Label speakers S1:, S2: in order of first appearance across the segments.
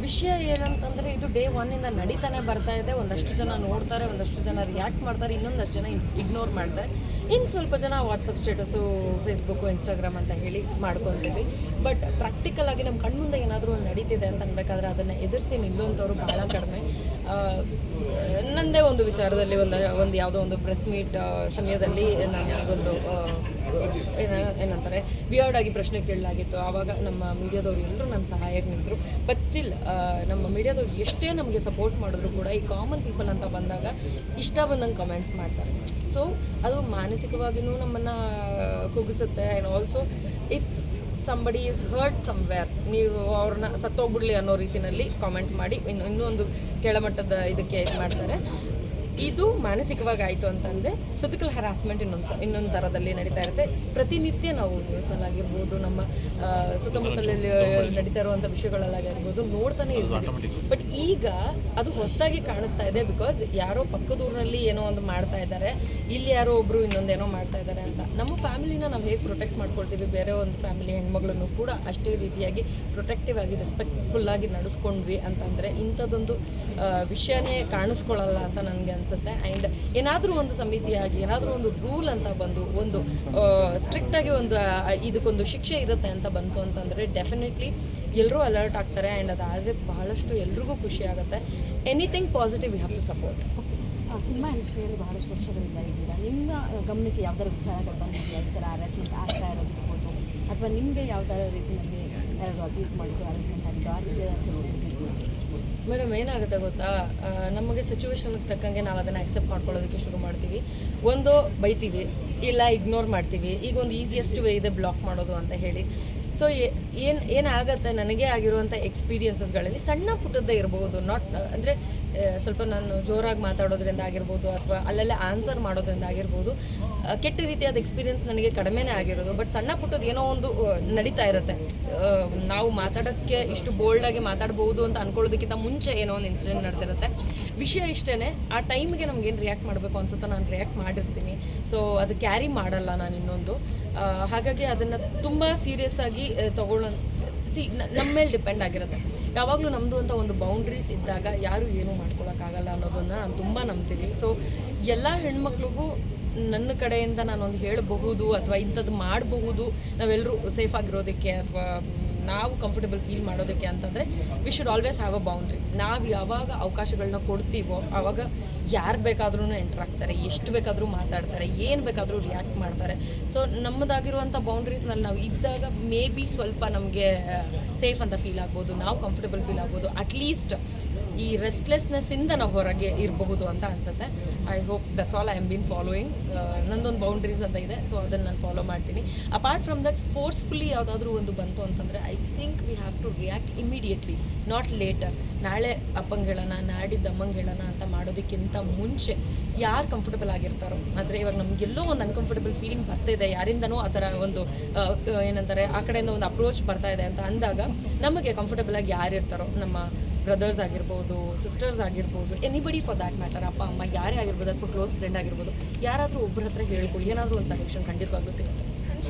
S1: ವಿಷಯ ಏನಂತಂದರೆ ಇದು ಡೇ ಒನ್ನಿಂದ ನಡೀತಾನೆ ಬರ್ತಾ ಇದೆ. ಒಂದಷ್ಟು ಜನ ನೋಡ್ತಾರೆ, ಒಂದಷ್ಟು ಜನ ರಿಯಾಕ್ಟ್ ಮಾಡ್ತಾರೆ, ಇನ್ನೊಂದಷ್ಟು ಜನ ಇಗ್ನೋರ್ ಮಾಡ್ತಾರೆ. ಇನ್ನು ಸ್ವಲ್ಪ ಜನ ವಾಟ್ಸಪ್ ಸ್ಟೇಟಸು, ಫೇಸ್ಬುಕ್ಕು, ಇನ್ಸ್ಟಾಗ್ರಾಮ್ ಅಂತ ಹೇಳಿ ಮಾಡ್ಕೊತೀವಿ. ಬಟ್ ಪ್ರಾಕ್ಟಿಕಲ್ ಆಗಿ ನಮ್ಮ ಕಣ್ಮುಂದೆ ಏನಾದರೂ ಒಂದು ನಡೀತಿದೆ ಅಂತ ಅನ್ಬೇಕಾದ್ರೆ ಅದನ್ನು ಎದುರಿಸಿ ನಿಲ್ಲುವಂಥವ್ರು ಭಾಳ ಕಡಿಮೆ. ನನ್ನದೇ ಒಂದು ವಿಚಾರದಲ್ಲಿ ಒಂದು ಯಾವುದೋ ಒಂದು ಪ್ರೆಸ್ ಮೀಟ್ ಸಮಯದಲ್ಲಿ ನನಗೊಂದು ಏನಂತಾರೆ ವಿಯರ್ಡಾಗಿ ಪ್ರಶ್ನೆ ಕೇಳಲಾಗಿತ್ತು. ಆವಾಗ ನಮ್ಮ ಮೀಡಿಯಾದವ್ರು ಎಲ್ಲರೂ ನನ್ನ ಸಹಾಯಕ್ಕೆ ನಿಂತರು. ಬಟ್ ಸ್ಟಿಲ್ ನಮ್ಮ ಮೀಡಿಯಾದವ್ರು ಎಷ್ಟೇ ನಮಗೆ ಸಪೋರ್ಟ್ ಮಾಡಿದ್ರು ಕೂಡ ಈ ಕಾಮನ್ ಪೀಪಲ್ ಅಂತ ಬಂದಾಗ ಇಷ್ಟ ಬಂದಂಗೆ ಕಮೆಂಟ್ಸ್ ಮಾಡ್ತಾರೆ. ಸೊ ಅದು ಮಾನಸಿಕವಾಗಿಯೂ ನಮ್ಮನ್ನು ಕುಗ್ಗಿಸುತ್ತೆ. And also if somebody is hurt somewhere, ನೀವು ಅವ್ರನ್ನ ಸತ್ತೋಗ್ಬಿಡ್ಲಿ ಅನ್ನೋ ರೀತಿಯಲ್ಲಿ ಕಾಮೆಂಟ್ ಮಾಡಿ ಇನ್ನೊಂದು ಕೆಳಮಟ್ಟದ ಇದಕ್ಕೆ ಇದು ಮಾಡ್ತಾರೆ. ಇದು ಮಾನಸಿಕವಾಗಿ ಆಯಿತು ಅಂತಂದರೆ ಫಿಸಿಕಲ್ ಹರಾಸ್ಮೆಂಟ್ ಇನ್ನೊಂದು ಥರದಲ್ಲಿ ನಡೀತಾ ಇರುತ್ತೆ. ಪ್ರತಿನಿತ್ಯ ನಾವು ನ್ಯೂಸ್ನಲ್ಲಾಗಿರ್ಬೋದು, ನಮ್ಮ ಸುತ್ತಮುತ್ತಲಲ್ಲಿ ನಡೀತಾ ಇರುವಂಥ ವಿಷಯಗಳಲ್ಲಾಗಿರ್ಬೋದು ನೋಡ್ತಾನೆ ಇರ್ತೀವಿ. ಬಟ್ ಈಗ ಅದು ಹೊಸದಾಗಿ ಕಾಣಿಸ್ತಾ ಇದೆ. ಬಿಕಾಸ್ ಯಾರೋ ಪಕ್ಕದೂರಿನಲ್ಲಿ ಏನೋ ಒಂದು ಮಾಡ್ತಾ ಇದ್ದಾರೆ, ಇಲ್ಲಿ ಯಾರೋ ಒಬ್ಬರು ಇನ್ನೊಂದೇನೋ ಮಾಡ್ತಾ ಇದ್ದಾರೆ ಅಂತ. ನಮ್ಮ ಫ್ಯಾಮಿಲಿನ ನಾವು ಹೇಗೆ ಪ್ರೊಟೆಕ್ಟ್ ಮಾಡ್ಕೊಳ್ತೀವಿ, ಬೇರೆ ಒಂದು ಫ್ಯಾಮಿಲಿ ಹೆಣ್ಮಗಳನ್ನು ಕೂಡ ಅಷ್ಟೇ ರೀತಿಯಾಗಿ ಪ್ರೊಟೆಕ್ಟಿವ್ ಆಗಿ ರೆಸ್ಪೆಕ್ಟ್ಫುಲ್ಲಾಗಿ ನಡೆಸ್ಕೊಂಡ್ವಿ ಅಂತಂದರೆ ಇಂಥದ್ದೊಂದು ವಿಷಯನೇ ಕಾಣಿಸ್ಕೊಳ್ಳಲ್ಲ ಅಂತ ನನಗೆ ಅನ್ಸುತ್ತೆ. ಆ್ಯಂಡ್ ಏನಾದರೂ ಒಂದು ಸಮಿತಿಯಾಗಿ ಏನಾದರೂ ಒಂದು ರೂಲ್ ಅಂತ ಬಂದು ಒಂದು ಸ್ಟ್ರಿಕ್ಟಾಗಿ ಒಂದು ಇದಕ್ಕೊಂದು ಶಿಕ್ಷೆ ಇರುತ್ತೆ ಅಂತ ಬಂತು ಅಂತಂದರೆ ಡೆಫಿನೆಟ್ಲಿ ಎಲ್ಲರೂ ಅಲರ್ಟ್ ಆಗ್ತಾರೆ. ಆ್ಯಂಡ್ ಅದಾದರೆ ಬಹಳಷ್ಟು ಎಲ್ರಿಗೂ ಖುಷಿ ಆಗುತ್ತೆ. Anything positive we have to support.
S2: Cinema ಇಂಡಸ್ಟ್ರಿಯಲ್ಲಿ ಬಹಳಷ್ಟು ವರ್ಷಗಳಿಂದ ಇದ್ದೀರಾ, ನಿಮ್ಮ ಗಮನಕ್ಕೆ ಯಾವ್ದಾದ್ರು ವಿಚಾರಗಳು ಬಂದಿದೆಯಾ ಈ ಥರ ಹ್ಯಾರಾಸ್ಮೆಂಟ್ ಆಗ್ತಾ ಇರೋದಿರ್ಬೋದು, ಅಥವಾ ನಿಮಗೆ ಯಾವ ಥರ ರೀತಿಯಲ್ಲಿ ಯಾರು ಅಬ್ಯೂಸ್ ಮಾಡಿದ್ದು ಹ್ಯಾರಾಸ್ಮೆಂಟ್ ಆಗಿದ್ದು ಆ ರೀತಿ
S1: ಮೇಡಮ್ ಏನಾಗುತ್ತೆ ಗೊತ್ತಾ, ನಮಗೆ ಸಿಚುವೇಶನ್ಗೆ ತಕ್ಕಂಗೆ ನಾವು ಅದನ್ನು ಆಕ್ಸೆಪ್ಟ್ ಮಾಡ್ಕೊಳ್ಳೋದಕ್ಕೆ ಶುರು ಮಾಡ್ತೀವಿ. ಒಂದು ಬೈತೀವಿ, ಇಲ್ಲ ಇಗ್ನೋರ್ ಮಾಡ್ತೀವಿ. ಈಗ ಒಂದು ಈಸಿಯೆಸ್ಟ್ ವೇ ಇದೆ ಬ್ಲಾಕ್ ಮಾಡೋದು ಅಂತ ಹೇಳಿ. ಸೊ ಏನಾಗುತ್ತೆ, ನನಗೆ ಆಗಿರುವಂಥ ಎಕ್ಸ್ಪೀರಿಯನ್ಸಸ್ಗಳಲ್ಲಿ ಸಣ್ಣ ಪುಟ್ಟದ್ದೇ ಇರ್ಬೋದು. ನಾಟ್ ಅಂದರೆ ಸ್ವಲ್ಪ ನಾನು ಜೋರಾಗಿ ಮಾತಾಡೋದ್ರಿಂದ ಆಗಿರ್ಬೋದು, ಅಥವಾ ಅಲ್ಲೆಲ್ಲ ಆನ್ಸರ್ ಮಾಡೋದ್ರಿಂದ ಆಗಿರ್ಬೋದು. ಕೆಟ್ಟ ರೀತಿಯಾದ ಎಕ್ಸ್ಪೀರಿಯನ್ಸ್ ನನಗೆ ಕಡಿಮೆನೇ ಆಗಿರೋದು. ಬಟ್ ಸಣ್ಣ ಪುಟ್ಟದ್ದು ಏನೋ ಒಂದು ನಡೀತಾ ಇರುತ್ತೆ. ನಾವು ಮಾತಾಡೋಕ್ಕೆ ಇಷ್ಟು ಬೋಲ್ಡಾಗಿ ಮಾತಾಡ್ಬೋದು ಅಂತ ಅಂದ್ಕೊಳ್ಳೋದಕ್ಕಿಂತ ಮುಂಚೆ ಏನೋ ಒಂದು ಇನ್ಸಿಡೆಂಟ್ ನಡೆದಿರುತ್ತೆ. ವಿಷಯ ಇಷ್ಟೇ, ಆ ಟೈಮ್ಗೆ ನಮ್ಗೇನು ರಿಯಾಕ್ಟ್ ಮಾಡಬೇಕು ಅನ್ಸುತ್ತೋ ನಾನು ರಿಯಾಕ್ಟ್ ಮಾಡಿರ್ತೀನಿ. ಸೊ ಅದು ಕ್ಯಾರಿ ಮಾಡಲ್ಲ ನಾನು ಇನ್ನೊಂದು. ಹಾಗಾಗಿ ಅದನ್ನು ತುಂಬ ಸೀರಿಯಸ್ ಆಗಿ ನಮ್ಮ ಮೇಲೆ ಡಿಪೆಂಡ್ ಆಗಿರುತ್ತೆ. ಯಾವಾಗಲೂ ನಮ್ಮದು ಅಂತ ಒಂದು ಬೌಂಡ್ರೀಸ್ ಇದ್ದಾಗ ಯಾರು ಏನೂ ಮಾಡ್ಕೊಳಕ್ಕಾಗಲ್ಲ ಅನ್ನೋದನ್ನು ನಾನು ತುಂಬ ನಂಬ್ತೀನಿ. ಸೊ ಎಲ್ಲ ಹೆಣ್ಮಕ್ಳಿಗೂ ನನ್ನ ಕಡೆಯಿಂದ ನಾನೊಂದು ಹೇಳಬಹುದು ಅಥವಾ ಇಂಥದ್ದು ಮಾಡಬಹುದು, ನಾವೆಲ್ಲರೂ ಸೇಫ್ ಆಗಿರೋದಕ್ಕೆ ಅಥವಾ ನಾವು ಕಂಫರ್ಟಬಲ್ ಫೀಲ್ ಮಾಡೋದಕ್ಕೆ ಅಂತಂದರೆ we should always have a boundary. ನಾವು ಯಾವಾಗ ಅವಕಾಶಗಳನ್ನ ಕೊಡ್ತೀವೋ ಆವಾಗ ಯಾರು ಬೇಕಾದ್ರೂ ಎಂಟರ್ ಆಗ್ತಾರೆ, ಎಷ್ಟು ಬೇಕಾದರೂ ಮಾತಾಡ್ತಾರೆ, ಏನು ಬೇಕಾದರೂ ರಿಯಾಕ್ಟ್ ಮಾಡ್ತಾರೆ. ಸೊ ನಮ್ಮದಾಗಿರುವಂಥ ಬೌಂಡ್ರೀಸ್ನಲ್ಲಿ ನಾವು ಇದ್ದಾಗ ಮೇ ಬಿ ಸ್ವಲ್ಪ ನಮಗೆ ಸೇಫ್ ಅಂತ ಫೀಲ್ ಆಗ್ಬೋದು, ನಾವು ಕಂಫರ್ಟಬಲ್ ಫೀಲ್ ಆಗ್ಬೋದು. ಅಟ್ಲೀಸ್ಟ್ ಈ ರೆಸ್ಟ್ಲೆಸ್ನೆಸ್ಸಿಂದ ನಾವು ಹೊರಗೆ ಇರಬಹುದು ಅಂತ ಅನಿಸುತ್ತೆ. I hope that's all I am been following. ನಂದೊಂದು ಬೌಂಡ್ರೀಸ್ ಅಂತ ಇದೆ, ಸೊ ಅದನ್ನು ನಾನು ಫಾಲೋ ಮಾಡ್ತೀನಿ. ಅಪಾರ್ಟ್ ಫ್ರಮ್ ದಟ್ ಫೋರ್ಸ್ಫುಲಿ ಯಾವುದಾದ್ರೂ ಒಂದು ಬಂತು ಅಂತಂದರೆ I think we have to react immediately, not later. ನಾಳೆ ಅಪ್ಪಂಗೆ ಹೇಳೋಣ, ನಾಡಿದ್ದು ಅಮ್ಮಂಗೆ ಹೇಳೋಣ ಅಂತ ಮಾಡೋದಕ್ಕಿಂತ ಮುಂಚೆ ಯಾರು ಕಂಫರ್ಟಬಲ್ ಆಗಿರ್ತಾರೋ. ಆದರೆ ಇವಾಗ ನಮಗೆಲ್ಲೋ ಒಂದು ಅನ್ಕಂಫರ್ಟಬಲ್ ಫೀಲಿಂಗ್ ಬರ್ತಾಯಿದೆ, ಯಾರಿಂದನೂ ಆ ಥರ ಒಂದು ಏನಂತಾರೆ ಆ ಕಡೆಯಿಂದ ಒಂದು ಅಪ್ರೋಚ್ ಬರ್ತಾ ಇದೆ ಅಂತ ಅಂದಾಗ ನಮಗೆ ಕಂಫರ್ಟಬಲ್ ಆಗಿ ಯಾರು ಇರ್ತಾರೋ, ನಮ್ಮ ಬ್ರದರ್ಸ್ ಆಗಿರ್ಬೋದು, ಸಿಸ್ಟರ್ಸ್ ಆಗಿರ್ಬೋದು, ಎನಿಬಡಿ ಫಾರ್ ದ್ಯಾಟ್ ಮ್ಯಾಟರ್, ಅಪ್ಪ ಅಮ್ಮ ಯಾರೇ ಆಗಿರ್ಬೋದು, ಅಥವಾ ಕ್ಲೋಸ್ ಫ್ರೆಂಡ್ ಆಗಿರ್ಬೋದು, ಯಾರಾದರೂ ಒಬ್ಬರ ಹತ್ರ ಹೇಳ್ಕೊಳ್ಳಿ, ಏನಾದರೂ ಒಂದು ಸಜೆಷನ್ ಖಂಡಿತವಾಗ್ಲೂ ಸಿಗುತ್ತೆ.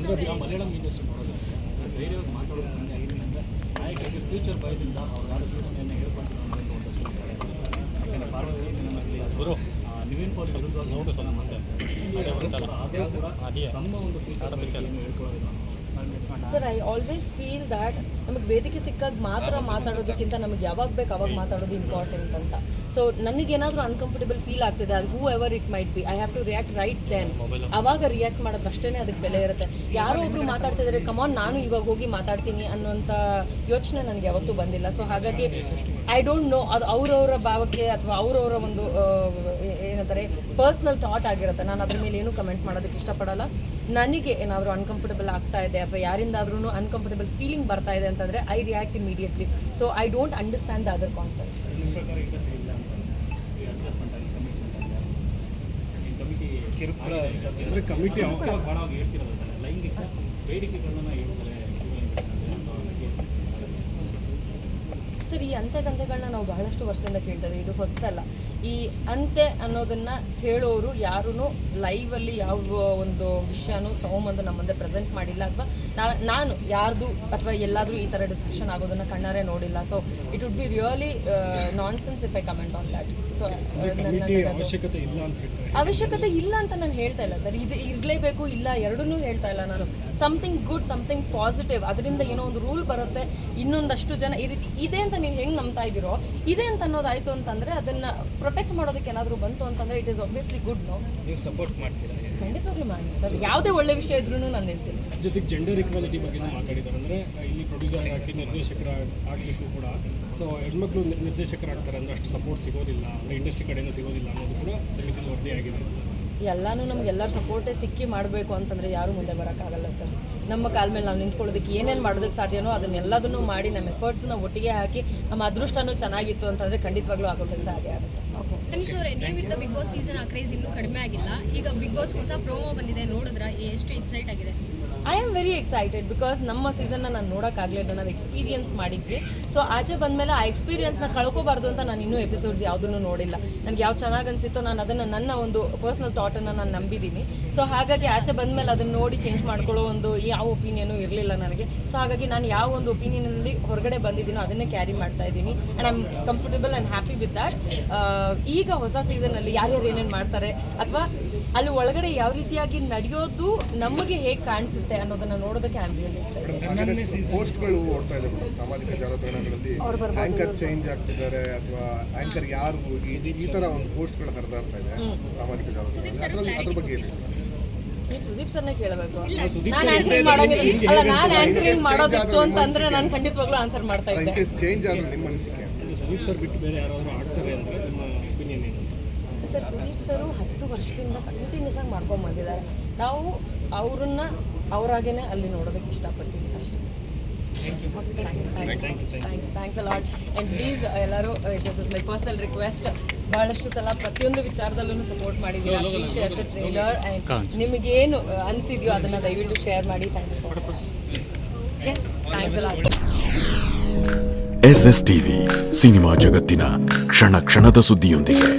S3: ಮಲಯಾಳಂ ಇಂಡಸ್ಟ್ರಿ ಮಾಡೋದು ಧೈರ್ಯವಾಗಿ ಮಾತಾಡೋದು ಅಂದರೆ ಆಗಿದ್ದರಿಂದ ನಾಯಕರಿಗೆ ಫ್ಯೂಚರ್ ಭಯದಿಂದ ಅವ್ರು ಯಾರು ಸೂಚನೆಯನ್ನು ಹೇಳ್ಕೊಳ್ತಾರೆ ಅನ್ನೋದು ಒಂದಷ್ಟು ಯಾಕೆಂದರೆ ಪಾರ್ವತಿ ಗುರು ನಿವಿನ್ ಪೋಲ್ ವಿರುದ್ಧವಾಗಿ ನೋಡು ಸಲ ಮತ್ತೆ ಅದೇ ಕೂಡ ತಮ್ಮ ಒಂದು ಫ್ಯೂಚರ್ ಹೇಳ್ಕೊಳ್ಳೋದಿಲ್ಲ.
S1: Sir, I always feel that ನಮಗೆ ವೇದಿಕೆ ಸಿಕ್ಕಾಗ ಮಾತ್ರ ಮಾತಾಡೋದಕ್ಕಿಂತ ನಮಗೆ ಯಾವಾಗ ಬೇಕು ಅವಾಗ ಮಾತಾಡೋದು ಇಂಪಾರ್ಟೆಂಟ್ ಅಂತ. ಸೊ ನನಗೇನಾದರೂ ಅನ್ಕಂಫರ್ಟಬಲ್ ಫೀಲ್ ಆಗ್ತಿದೆ, ಅದು whoever it might be, I have to react right then. ಆವಾಗ ರಿಯಾಕ್ಟ್ ಮಾಡೋದು ಅಷ್ಟೇ ಅದಕ್ಕೆ ಬೆಲೆ ಇರುತ್ತೆ. ಯಾರೋ ಒಬ್ರು ಮಾತಾಡ್ತಿದ್ದಾರೆ, ಕಮಾನ್ ನಾನು ಇವಾಗ ಹೋಗಿ ಮಾತಾಡ್ತೀನಿ ಅನ್ನೋಂಥ ಯೋಚನೆ ನನಗೆ ಯಾವತ್ತೂ ಬಂದಿಲ್ಲ. ಸೊ ಹಾಗಾಗಿ ಐ ಡೋಂಟ್ ನೋ, ಅದು ಅವರವರ ಭಾವಕ್ಕೆ ಅಥವಾ ಅವರವರ ಒಂದು ಏನಂತಾರೆ ಪರ್ಸ್ನಲ್ ಥಾಟ್ ಆಗಿರುತ್ತೆ. ನಾನು ಅದ್ರ ಮೇಲೆ ಏನೂ ಕಮೆಂಟ್ ಮಾಡೋದಕ್ಕೆ ಇಷ್ಟಪಡಲ್ಲ. ನನಗೆ ಏನಾದರೂ ಅನ್ಕಂಫರ್ಟಬಲ್ ಆಗ್ತಾ ಇದೆ ಅಥವಾ ಯಾರಿಂದಾದ್ರೂ ಅನ್ಕಂಫರ್ಟಬಲ್ ಫೀಲಿಂಗ್ ಬರ್ತಾ ಇದೆ ಅಂತಂದರೆ I react immediately. So I don't understand the other concept.
S3: Committee ಭಾಳವಾಗಿ ಹೇಳ್ತಿರೋದಲ್ಲ, ಲೈಂಗಿಕ ಬೇಡಿಕೆಗಳನ್ನ ಹೇಳ್ತಾರೆ.
S1: ಸರ್, ಈ ಅಂತೆಗಳನ್ನ ನಾವು ಬಹಳಷ್ಟು ವರ್ಷದಿಂದ ಕೇಳ್ತಾ ಇದ್ದೀವಿ, ಇದು ಹೊಸದಲ್ಲ. ಈ ಅಂತೆ ಅನ್ನೋದನ್ನು ಹೇಳೋರು ಯಾರೂ ಲೈವಲ್ಲಿ ಯಾವ ಒಂದು ವಿಷಯನೂ ತೊಗೊಂಬಂದು ನಮ್ಮ ಮುಂದೆ ಪ್ರೆಸೆಂಟ್ ಮಾಡಿಲ್ಲ, ಅಥವಾ ನಾನು ಯಾರ್ದು ಅಥವಾ ಎಲ್ಲಾದರೂ ಈ ಥರ ಡಿಸ್ಕಷನ್ ಆಗೋದನ್ನು ಕಣ್ಣಾರೆ ನೋಡಿಲ್ಲ. So it would be really nonsense if I comment on that. So ಅವಶ್ಯಕತೆ ಇಲ್ಲ ಅಂತ ನಾನು ಹೇಳ್ತಾ ಇಲ್ಲ ಸರ್, ಇದು ಇರಲೇಬೇಕು ಇಲ್ಲ ಎರಡನ್ನೂ ಹೇಳ್ತಾ ಇಲ್ಲ ನಾನು. ಸಮಥಿಂಗ್ ಗುಡ್, ಸಮಥಿಂಗ್ ಪಾಸಿಟಿವ್, ಅದರಿಂದ ಏನೋ ಒಂದು ರೂಲ್ ಬರುತ್ತೆ, ಇನ್ನೊಂದಷ್ಟು ಜನ ಈ ರೀತಿ ಇದೆ ಅಂತ ನೀವು ಹೆಂಗೆ ನಂಬ್ತಾ ಇದ್ದೀರೋ, ಇದೆ ಅಂತ ಅನ್ನೋದಾಯಿತು ಅಂತಂದರೆ ಅದನ್ನು ಪ್ರೊಟೆಕ್ಟ್ ಮಾಡೋದಕ್ಕೆ ಏನಾದರೂ ಬಂತು ಅಂತಂದರೆ ಇಟ್ ಈಸ್ ಆಬ್ವಿಯಸ್ಲಿ ಗುಡ್. ನೀವು
S4: ಸಪೋರ್ಟ್ ಮಾಡ್ತೀರಾ?
S1: ಖಂಡಿತವಾಗ್ಲೂ ಮಾಡಿ ಸರ್, ಯಾವುದೇ ಒಳ್ಳೆ ವಿಷಯ ಇದ್ರೂ ನಾನು ಹೇಳ್ತೀನಿ.
S4: ಜೊತೆಗೆ ಜೆಂಡರ್ ಇಕ್ವಾಲಿಟಿ ಬಗ್ಗೆ ಮಾತಾಡಿದ್ದಾರೆ, ಅಂದರೆ ಇಲ್ಲಿ ಪ್ರೊಡ್ಯೂಸರ್ ಆಗಿ ನಿರ್ದೇಶಕರ ಆಗಲಿಕ್ಕೂ ಕೂಡ ಸೊ ಹೆಣ್ಮಕ್ಳು ನಿರ್ದೇಶಕರಾಗ್ತಾರೆ ಅಂದರೆ ಅಷ್ಟು ಸಪೋರ್ಟ್ ಸಿಗೋದಿಲ್ಲ, ಅಂದರೆ ಇಂಡಸ್ಟ್ರಿ ಕಡೆಯಿಂದ ಸಿಗೋದಿಲ್ಲ ಅನ್ನೋದು ಕೂಡ ಸಮಿತಿಯಲ್ಲಿ ವರದಿ ಆಗಿದೆ.
S1: ಎಲ್ಲನೂ ನಮ್ಗೆ ಎಲ್ಲರ ಸಪೋರ್ಟೇ ಸಿಕ್ಕಿ ಮಾಡಬೇಕು ಅಂತಂದರೆ ಯಾರೂ ಮುಂದೆ ಬರೋಕ್ಕಾಗಲ್ಲ ಸರ್. ನಮ್ಮ ಕಾಲ ಮೇಲೆ ನಾವು ನಿಂತ್ಕೊಳ್ಳೋದಕ್ಕೆ ಏನೇನು ಮಾಡೋದಕ್ಕೆ ಸಾಧ್ಯನೋ ಅದನ್ನೆಲ್ಲದನ್ನೂ ಮಾಡಿ ನಮ್ಮ ಎಫರ್ಟ್ಸ್ನ ಒಟ್ಟಿಗೆ ಹಾಕಿ ನಮ್ಮ ಅದೃಷ್ಟನೂ ಚೆನ್ನಾಗಿತ್ತು ಅಂತಂದರೆ ಖಂಡಿತವಾಗ್ಲೂ ಆಗೋ ಕೆಲಸ ಆಗೇ ಆಗುತ್ತೆ.
S5: ತನಿಷ್ ಅವರೇ, ನೀವಿದ್ದ ಬಿಗ್ ಬಾಸ್ ಸೀಸನ್ ಆ ಕ್ರೇಜ್ ಇನ್ನೂ ಕಡಿಮೆ ಆಗಿಲ್ಲ. ಈಗ ಬಿಗ್ ಬಾಸ್ ಹೊಸ ಪ್ರೋಮೋ ಬಂದಿದೆ, ನೋಡಿದ್ರೆ ಎಷ್ಟು ಎಕ್ಸೈಟ್ ಆಗಿದೆ?
S1: I am very excited because ನಮ್ಮ ಸೀಸನ್ನ ನಾನು ನೋಡೋಕ್ಕಾಗಲಿಲ್ಲ, ನಾವು ಎಕ್ಸ್ಪೀರಿಯನ್ಸ್ ಮಾಡಿದ್ವಿ. ಸೊ ಆಚೆ ಬಂದಮೇಲೆ ಆ ಎಕ್ಸ್ಪೀರಿಯನ್ಸ್ನ ಕಳ್ಕೊಬಾರ್ದು ಅಂತ ನಾನು ಇನ್ನೂ ಎಪಿಸೋಡ್ಸ್ ಯಾವುದನ್ನು ನೋಡಿಲ್ಲ. ನನಗೆ ಯಾವ್ದು ಚೆನ್ನಾಗಿ ಅನಿಸಿತ್ತೋ ನಾನು ಅದನ್ನು ನನ್ನ ಒಂದು ಪರ್ಸ್ನಲ್ ಥಾಟನ್ನು ನಾನು ನಂಬಿದ್ದೀನಿ. ಸೊ ಹಾಗಾಗಿ ಆಚೆ ಬಂದಮೇಲೆ ಅದನ್ನು ನೋಡಿ ಚೇಂಜ್ ಮಾಡ್ಕೊಳ್ಳೋ ಒಂದು ಯಾವ ಒಪಿನಿಯನು ಇರಲಿಲ್ಲ ನನಗೆ. ಸೊ ಹಾಗಾಗಿ ನಾನು ಯಾವ ಒಂದು ಒಪಿನಿಯನಲ್ಲಿ ಹೊರಗಡೆ ಬಂದಿದ್ದೀನೋ ಅದನ್ನೇ ಕ್ಯಾರಿ ಮಾಡ್ತಾ ಇದ್ದೀನಿ. And I am comfortable and happy with that. ಈಗ ಹೊಸ ಸೀಸನಲ್ಲಿ ಯಾರ್ಯಾರು ಏನೇನು ಮಾಡ್ತಾರೆ ಅಥವಾ ಅಲ್ಲಿ ಒಳಗಡೆ ಯಾವ ರೀತಿಯಾಗಿ ನಡೆಯೋದು ನಮಗೆ ಹೇಗೆ ಕಾಣಿಸುತ್ತೆ ಅನ್ನೋದನ್ನ ನೋಡೋದಕ್ಕೆ ಐ ಆಮ್ ರಿಯಲಿ ಎಕ್ಸೈಟೆಡ್.
S6: ಪೋಸ್ಟ್ಗಳು ಓಡ್ತಾ ಇದೆ ಮೇಡಮ್ ಸಾಮಾಜಿಕ ಜಾಲತಾಣಗಳಲ್ಲಿ, ಆಂಕರ್ ಚೇಂಜ್ ಆಗ್ತಿದ್ದಾರೆ ಅಥವಾ ಆಂಕರ್ ಯಾರು ಈ ತರ ಒಂದು ಪೋಸ್ಟ್ಗಳು ಹರಿದಾಡ್ತಾ ಇದೆ ಸಾಮಾಜಿಕ ಜಾಲತಾಣಗಳಲ್ಲಿ, ಅದ್ರ ಬಗ್ಗೆ ಏನು?
S1: ನೀವು ಸುದೀಪ್ ಸರ್ನೇ ಕೇಳಬೇಕು. ನಾನು ಆಂಕರಿಂಗ್ ಮಾಡೋದಿತ್ತು ಅಂತಂದ್ರೆ ನಾನು ಖಂಡಿತವಾಗ್ಲೂ ಆನ್ಸರ್ ಮಾಡ್ತಾ ಇದ್ದೆ.
S6: ಚೇಂಜ್ ಆದ್ರೆ ನಿಮ್ಮ ಅನಿಸಿಕೆ?
S4: ಸುದೀಪ್ ಸರ್ ಬಿಟ್ಟು ಬೇರೆ ಯಾರಾದರೂ ಆಡ್ತಾರೆ ಅಂದರೆ ನಿಮ್ಮ ಒಪಿನಿಯನ್ ಏನು?
S1: ಸರ್, ಸುದೀಪ್ ಸರು 10 ವರ್ಷದಿಂದ ಕಂಟಿನ್ಯೂಸ್ ಆಗಿ ಮಾಡ್ಕೊಂಡು ಬಂದಿದ್ದಾರೆ. ನಾವು ಅವ್ರನ್ನ ಅವರಾಗೇನೆ ಅಲ್ಲಿ ನೋಡೋದಕ್ಕೆ ಇಷ್ಟಪಡ್ತೀವಿ ಅಷ್ಟೇ. Thanks a lot. And please ಎಲ್ಲರೂ, this is my personal request, ಭಾಳಷ್ಟು ಸಲ ಪ್ರತಿಯೊಂದು ವಿಚಾರದಲ್ಲೂ ಸಪೋರ್ಟ್ ಮಾಡಿದ್ದೀರಾ. Please share the trailer and ನಿಮಗೇನು ಅನಿಸಿದೆಯೋ ಅದನ್ನು ದಯವಿಟ್ಟು ಶೇರ್ ಮಾಡಿ. Thank you so much. Thanks a lot.
S7: SS TV, cinema ಜಗತ್ತಿನ ಕ್ಷಣ ಕ್ಷಣದ ಸುದ್ದಿಯೊಂದಿಗೆ.